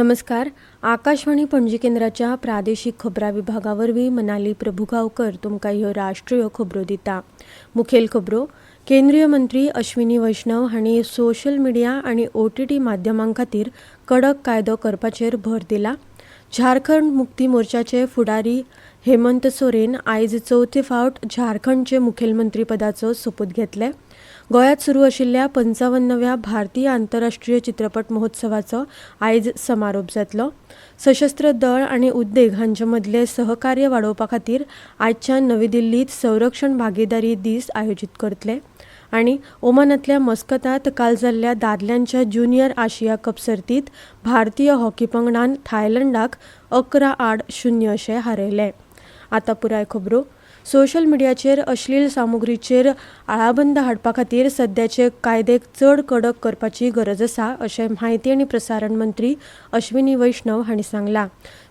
नमस्कार. आकाशवाणी पणजी केंद्राच्या प्रादेशिक खबरां विभागावरवीं मनाली प्रभुगांवकर तुमकां ह्यो राष्ट्रीय खबरो दिता. मुखेल खबरो. केंद्रीय मंत्री अश्विनी वैष्णव हांणी सोशल मिडिया आनी OTT माध्यमां खातीर कडक कायदो करपाचेर भर दिला. झारखंड मुक्ती मोर्चाचे फुडारी हेमंत सोरेन आयज चवथे फावट झारखंडचे मुखेलमंत्री पदाचो सोपूत घेतले. गोंयांत सुरू आशिल्ल्या 55व्या भारतीय आंतरराष्ट्रीय चित्रपट महोत्सवाचो आयज समारोप जातलो. सशस्त्र दळ आनी उद्देग हांचे मदले सहकार्य वाडोवपा खातीर आयजच्यान नवी दिल्लींत संरक्षण भागीदारी दीस आयोजीत करतले. आनी ओमानांतल्या मस्कतांत काल जाल्ल्या दादल्यांच्या ज्युनियर आशिया कप सर्तींत भारतीय हॉकी पंगडान थायलंडाक 11-0 अशें हारयलें. आतां पुराय खबरो. सोशल मिडियाचेर अश्लील सामुग्रीचेर आळाबंद हाडपा खातीर सद्याचे कायदे चड कडक करपाची गरज आसा अशें म्हायती आनी प्रसारण मंत्री अश्विनी वैष्णव हांणी सांगलां.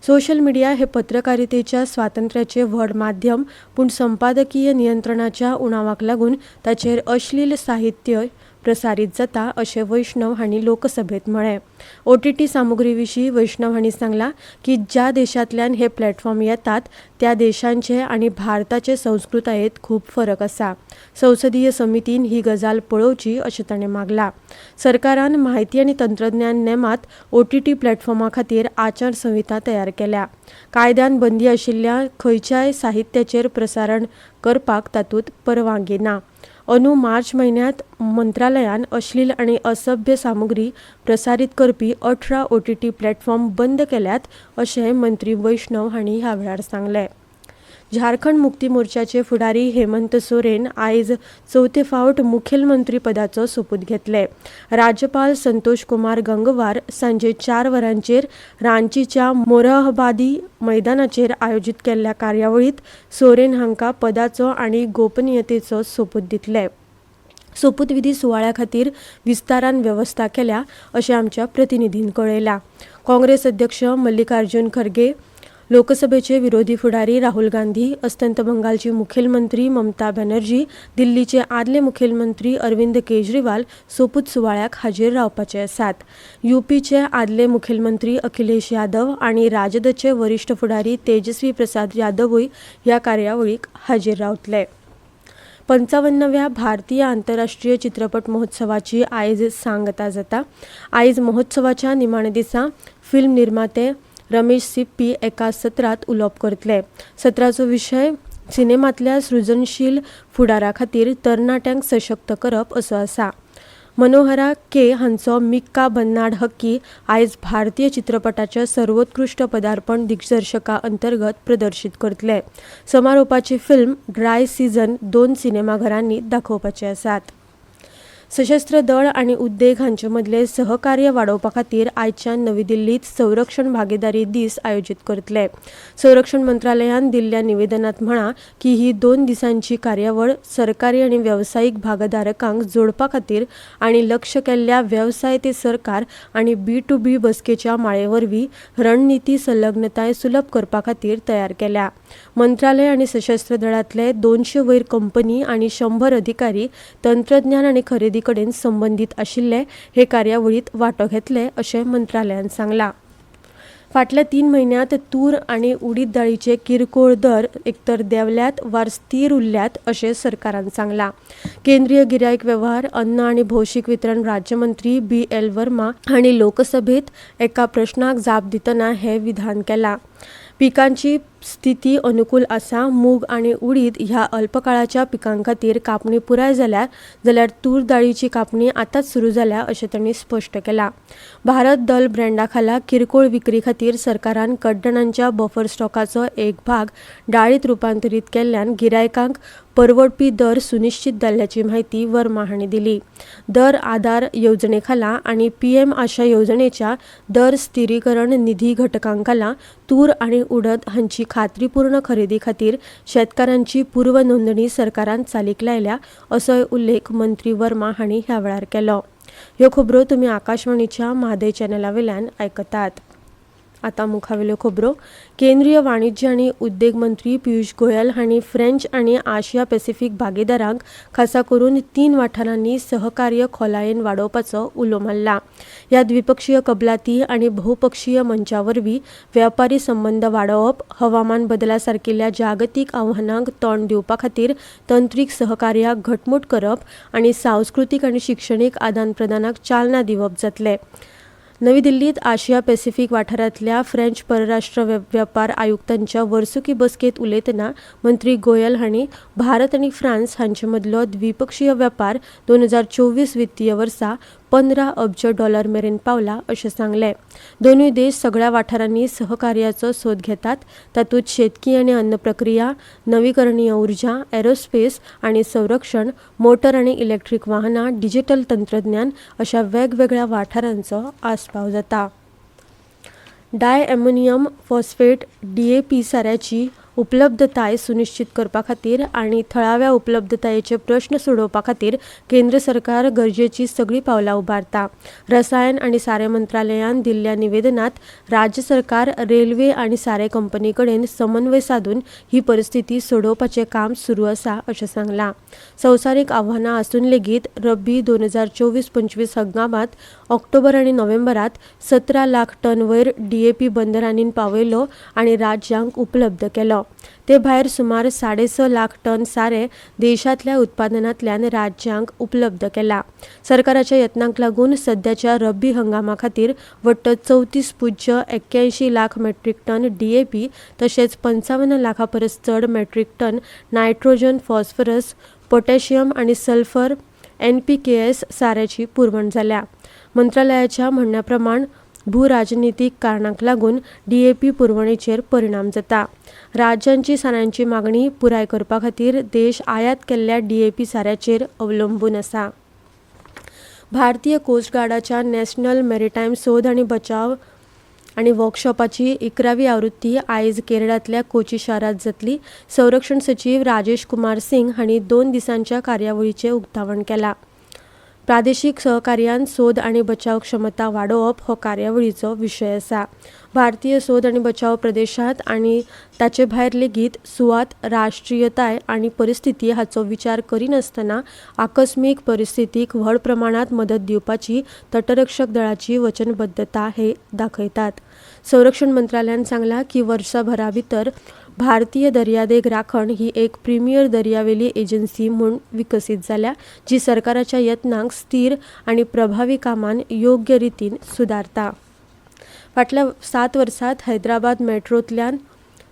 सोशल मिडिया हे पत्रकारितेच्या स्वातंत्र्याचे व्हड माध्यम, पूण संपादकीय नियंत्रणाच्या उणावाक लागून ताचेर अश्लील साहित्य प्रसारीत जाता अशें वैष्णव हांणी लोकसभेत म्हळें. OTT सामुग्री विशीं वैष्णव हांणी सांगलां की ज्या देशांतल्यान हे प्लॅटफॉर्म येतात त्या देशांचे आनी भारताचे संस्कृतायेंत खूब फरक आसा. संसदीय समितीन ही गजाल पळोवची अशें ताणें मागलां. सरकारान म्हायती आनी तंत्रज्ञान नेमात OTT प्लॅटफॉर्मा खातीर आचारसंहिता तयार केल्या. कायद्यान बंदी आशिल्ल्या खंयच्याय साहित्याचेर प्रसारण करपाक तातूंत परवानगी ना. मार्च म्हयन्यांत मंत्रालयान अश्लील आनी असभ्य सामुग्री प्रसारीत करपी 18 OTT प्लॅटफॉर्म बंद केल्यात अशें मंत्री वैष्णव हांणी ह्या वेळार सांगलें. झारखंड मुक्ती मोर्चाचे फुडारी हेमंत सोरेन आयज चवथे फावट मुखेलमंत्री पदाचो सोपूत घेतले. राज्यपाल संतोष कुमार गंगवार सांजे 4 वरांचेर रांचीच्या मोरहबादी मैदानाचेर आयोजीत केल्ल्या कार्यावळींत सोरेन हांकां पदाचो आनी गोपनीयतेचो सोपूत दितले. सोपूतविधी सुवाळ्या खातीर विस्तारान व्यवस्था केल्या अशें आमच्या प्रतिनिधीन कळयलां. काँग्रेस अध्यक्ष मल्लिकार्जुन खरगे, लोकसभेचे विरोधी फुडारी राहुल गांधी, अस्तंत बंगालची मुखेलमंत्री ममता बॅनर्जी, दिल्लीचे आदले मुखेलमंत्री अरविंद केजरीवाल सोपूत सुवाळ्याक हाजीर रावपाचे आसात. UPचे आदले मुखेलमंत्री अखिलेश यादव आनी राजदचे वरिश्ठ फुडारी तेजस्वी प्रसाद यादवूय ह्या कार्यावळीक हाजीर रावतले. 55व्या भारतीय आंतरराष्ट्रीय चित्रपट महोत्सवाची आयज सांगता जाता. आयज महोत्सवाच्या निमाणे दिसा फिल्म निर्माते रमेश सिप्पी एका सत्रांत उलोवप करतले. सत्राचो विशय सिनेमांतल्या सृजनशील फुडारा खातीर तरणाट्यांक सशक्त करप असो आसा. मनोहरा के हांचो मिक्का बन्नाड हक्की आयज भारतीय चित्रपटाच्या सर्वोत्कृश्ट पदार्पण दिग्दर्शका अंतर्गत प्रदर्शीत करतले. समारोपाची फिल्म ड्राय सीझन 2 सिनेमाघरांनी दाखोवपाचे आसात. सशस्त्र दळ आनी उद्देग हांचे मदले सहकार्य वाडोवपा खातीर आयजच्यान नवी दिल्लींत संरक्षण भागीदारी दीस आयोजीत करतले. संरक्षण मंत्रालयान दिल्ल्या निवेदनांत म्हळां की ही 2 दिसांची कार्यावळ सरकारी आनी वेवसायीक भागधारकांक जोडपा खातीर आनी लक्ष केल्ल्या वेवसाय ते सरकार आनी B2B बसकेच्या माळेवरवीं रणनीती संलग्नताय सुलभ करपा खातीर तयार केल्या. मंत्रालय आनी सशस्त्र दळांतले 200 वयर कंपनी आनी 100 अधिकारी तंत्रज्ञान आनी खरेदी कडेन संबंदीत आशिल्ले हे कार्यावळींत वांटो घेतले अशें मंत्रालयान सांगलां. फाटल्या 3 म्हयन्यांत तूर आनी उडीद दाळीचे किरकोळ दर एकतर देंवल्यात वा स्थिर उरल्यात अशें सरकारान सांगलां. केंद्रीय गिरायक वेव्हार, अन्न आनी भौशीक वितरण राज्यमंत्री BL वर्मा हांणी लोकसभेत एका प्रस्नाक जाप दितना हें विधान केलां. पिकांची स्थिती अनुकूल आसा. मूग आनी उडीद ह्या अल्पकाळाच्या पिकां खातीर कापणी पुराय जाल्यार तूर दाळीची कापणी आतांच सुरू जाल्या अशें तांणी स्पश्ट केलां. भारत दल ब्रँडा खाला किरकोळ विक्री खातीर सरकारान कड्डणांच्या बफर स्टॉकाचो एक भाग डाळीत रुपांतरीत केल्ल्यान गिरायकांक परवडपी दर सुनिश्चित जाल्ल्याची म्हायती वर्मा हांणी दिली. दर आदार येवजणे खाला आनी PM आशा येवजणेच्या दर स्थिरीकरण निधी घटकां खाला तूर आनी उडद हांची खात्रीपूर्ण खरेदी खातीर शेतकारांची पूर्व नोंदणी सरकारान चालीक लायल्या असोय उल्लेख मंत्री वर्मा हांणी ह्या वेळार केलो. ह्यो खबरो तुमी आकाशवाणीच्या म्हादय चॅनला वयल्यान आयकतात. आता मुखावेल्यो खबरो. केंद्रीय वाणिज्य आनी उद्देग मंत्री पियुष गोयल हांणी फ्रेंच आनी आशिया पॅसिफीक भागीदारांक खासा करून 3 वाठारांनी सहकार्य खोलायेन वाडोवपाचो उलो मारला. ह्या द्विपक्षीय कबलाती आनी बहुपक्षीय मंचा वरवीं वेपारी संबंद वाडोवप, हवामान बदला सारकिल्ल्या जागतीक आव्हानांक तोंड दिवपा खातीर तंत्रीक सहकार्याक घटमूट करप आनी सांस्कृतीक आनी शिक्षणीक आदान प्रदानाक चालना दिवप जातले. नवी दिल्लीत आशिया पॅसिफीक वाठारांतल्या फ्रेंच परराष्ट्र वेपार आयुक्तांच्या वर्सुकी बसकेत उलयतना मंत्री गोयल हांणी भारत आनी फ्रांस हांचे मदलो द्विपक्षीय वेपार 2024 वित्तीय वर्सा $15 अब्ज मेरेन पावला अशें सांगलें. दोनूय देश सगळ्या वाठारांनी सहकार्याचो सोद घेतात. तातूंत शेतकी आनी अन्न प्रक्रिया, नवीकरणीय उर्जा, एरोस्पेस आनी संरक्षण, मोटर आनी इलेक्ट्रीक वाहनां, डिजिटल तंत्रज्ञान अशा वेगवेगळ्या वाठारांचो आस्पाव जाता. डाय अमोनियम फॉस्फेट DAP साऱ्याची उपलब्धताय सुनिश्चित करपा खातीर आनी थळाव्या उपलब्धतायेचे प्रस्न सोडोवपा खातीर केंद्र सरकार गरजेची सगळीं पावलां उबारता. रसायन आनी सारे मंत्रालयान दिल्ल्या निवेदनात राज्य सरकार, रेल्वे आनी सारे कंपनी कडेन समन्वय साधून ही परिस्थिती सोडोवपाचें काम सुरू आसा अशें सांगलां. संवसारीक आव्हानां आसून लेगीत रब्बी 2024-25 हंगामात ऑक्टोबर आनी नोव्हेंबरात 17 लाख टन वयर DAP बंदरांनीन पावयलो आनी राज्यांक उपलब्ध केलो. ते भायर सुमार 6.5 लाख टन सारे देशांतल्या उत्पादनांतल्यान राज्यांक उपलब्ध केला. सरकाराच्या यत्नांक लागून सध्याच्या रब्बी हंगामा खातीर वट्ट 34.81 लाख मेट्रीक टन DAP तशेंच 55 लाखां परस चड metric ton nitrogen, phosphorus, potassium आनी सल्फर NPKs साऱ्याची पुरवण जाल्या. मंत्रालयाच्या म्हणण्या प्रमाण भूराजनितीक कारणांक लागून DAP पुरवणेचेर परिणाम जाता. राज्यांची साऱ्यांची मागणी पुराय करपा खातीर देश आयात केल्ल्या DAP साऱ्याचेर अवलंबून आसा. भारतीय कोस्ट गार्डाच्या नॅशनल मॅरिटायम सोद आनी बचाव आनी वर्कशॉपाची 11वी आवृत्ती आयज केरळांतल्या कोची शारांत जातली. संरक्षण सचिव राजेश कुमार सिंग हांणी 2 दिसांच्या कार्यावळीचें उक्तावण केलां. प्रादेशीक सहकार्यान सोद आनी बचाव क्षमता वाडोवप हो कार्यावळीचो विशय आसा. भारतीय सोद आनी बचाव प्रदेशांत आनी ताचे भायर लेगीत सुवात, राष्ट्रीयताय आनी परिस्थिती हाचो विचार करिनासतना आकस्मीक परिस्थितीक व्हड प्रमाणांत मदत दिवपाची तटरक्षक दळाची वचनबद्धता हे दाखयतात. संरक्षण मंत्रालयान सांगलां की वर्साभरा भितर भारतीय दर्यादेग राखण ही एक प्रिमियर दर्यावेली एजन्सी म्हूण विकसीत जाल्या, जी सरकाराच्या यत्नांक स्थिर आनी प्रभावी कामान योग्य रितीन सुदारता. फाटल्या 7 वर्सांत हैदराबाद मेट्रोंतल्यान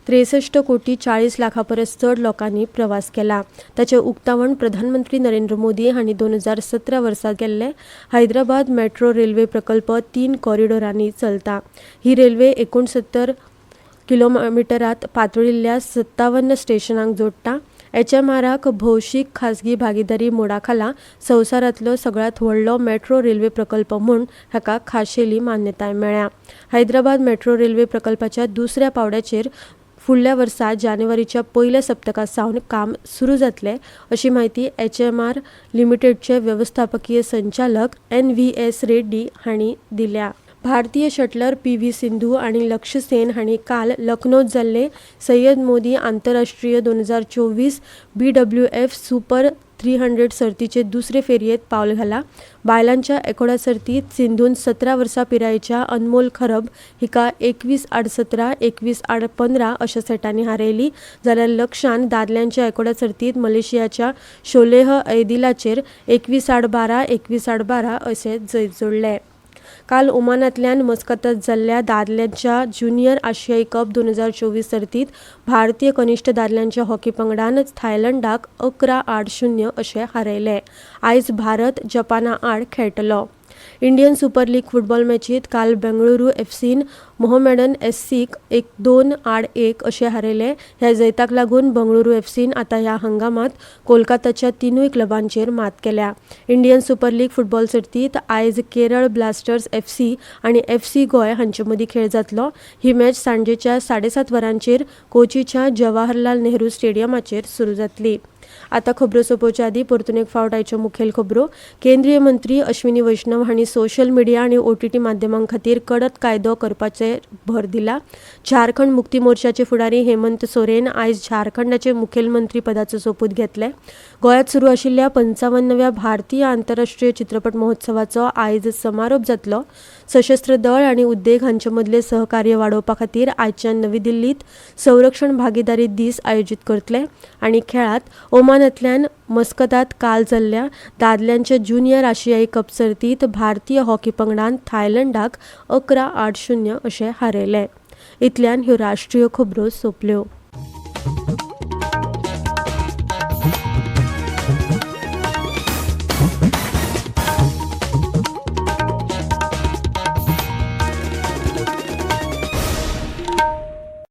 63 कोटी 40 लाखां परस चड लोकांनी प्रवास केला. ताचे उक्तावण प्रधानमंत्री नरेंद्र मोदी हांणी 2017 वर्सा केल्ले. हैदराबाद मेट्रो रेल्वे प्रकल्प 3 कॉरिडॉरांनी चलता. ही रेल्वे 69 किलोमिटरांत पातळिल्ल्या 57 स्टेशनांक जोडटा. HMRक भौशीक खाजगी भागीदारी मोडा खाला संवसारांतलो सगळ्यांत व्हडलो मेट्रो रेल्वे प्रकल्प म्हूण हाका खाशेली मान्यताय मेळ्ळ्या. हैदराबाद मेट्रो रेल्वे प्रकल्पाच्या दुसऱ्या पावड्याचेर फुडल्या वर्सा जानेवारीच्या पयल्या सप्तका सावन काम सुरू जातले अशी माहिती HMR लिमिटेडचे व्यवस्थापकीय संचालक NVS रेड्डी हांणी दिल्या. भारतीय शटलर PV सिंधू आनी लक्ष्य सेन हांणी काल लखनौत जाल्ले सय्यद मोदी आंतरराष्ट्रीय 2024 BWF सुपर 300 सर्तीचे दुसरे फेरयेत पावल घाला. बायलांच्या एकोड्या सर्तीत सिंधून 17 वर्सां पिरायेच्या अनमोल खरब हिका 21-8-17, 21-8-15 अशा सेटांनी हारयली. जाल्यार लक्ष्यान दादल्यांच्या एकोड्या सर्तीत मलेशियाच्या शोलेह ऐदिलाचेर 21-8-12, 21-8-12 अशें जैत जोडले. काल ओमानांतल्यान मस्कतांत जाल्ल्या दादल्यांच्या ज्युनियर आशियाई कप 2024 सर्तीत भारतीय कनिश्ठ दादल्यांच्या हॉकी पंगडान थायलंडाक 11-8-0 अशें हारयलें. आयज भारत जपाना आड खेळटलो. इंडियन सुपर लीग फुटबॉल मॅचीत काल बेंगळुरू FCन मोहमेडन SCक 2-1 अशें हारयलें. ह्या जैताक लागून बंगळुरू FCन आतां ह्या हंगामात कोलकाताच्या 3 क्लबांचेर मात केल्या. इंडियन सुपर लीग फुटबॉल सर्तीत आयज केरळ ब्लास्टर्स FC आनी FC गोय हांचे मदीं खेळ जातलो. ही मॅच सांजेच्या 7:30 वरांचेर कोचीच्या जवाहरलाल नेहरू स्टेडियमाचेर सुरू जातली. आता खबरो सोंपोवचे आदीं परतून एक फावट आयच्यो मुखेल खबरो. केंद्रीय मंत्री अश्विनी वैष्णव हांणी सोशल मिडिया आनी OTT माध्यमां खातीर कडक कायदो करपाचेर भर दिला. झारखंड मुक्ती मोर्चाचे फुडारी हेमंत सोरेन आयज झारखंडाचे मुखेलमंत्री पदाचो सोपूत घेतले. गोंयांत सुरू आशिल्ल्या 55व्या भारतीय आंतरराष्ट्रीय चित्रपट महोत्सवाचो आयज समारोप जातलो. सशस्त्र दळ आनी उद्देग हांचे मदलें सहकार्य वाडोवपा खातीर आयच्यान नवी दिल्लींत संरक्षण भागीदारी दीस आयोजीत करतले. आनी खेळांत ओमानांतल्यान मस्कतांत काल जाल्ल्या दादल्यांच्या ज्युनियर आशियाई कप सर्तींत भारतीय हॉकी पंगडान थायलंडाक 11-8 अशें हारयले. इतल्यान ह्यो राष्ट्रीय खबरो सोंपल्यो.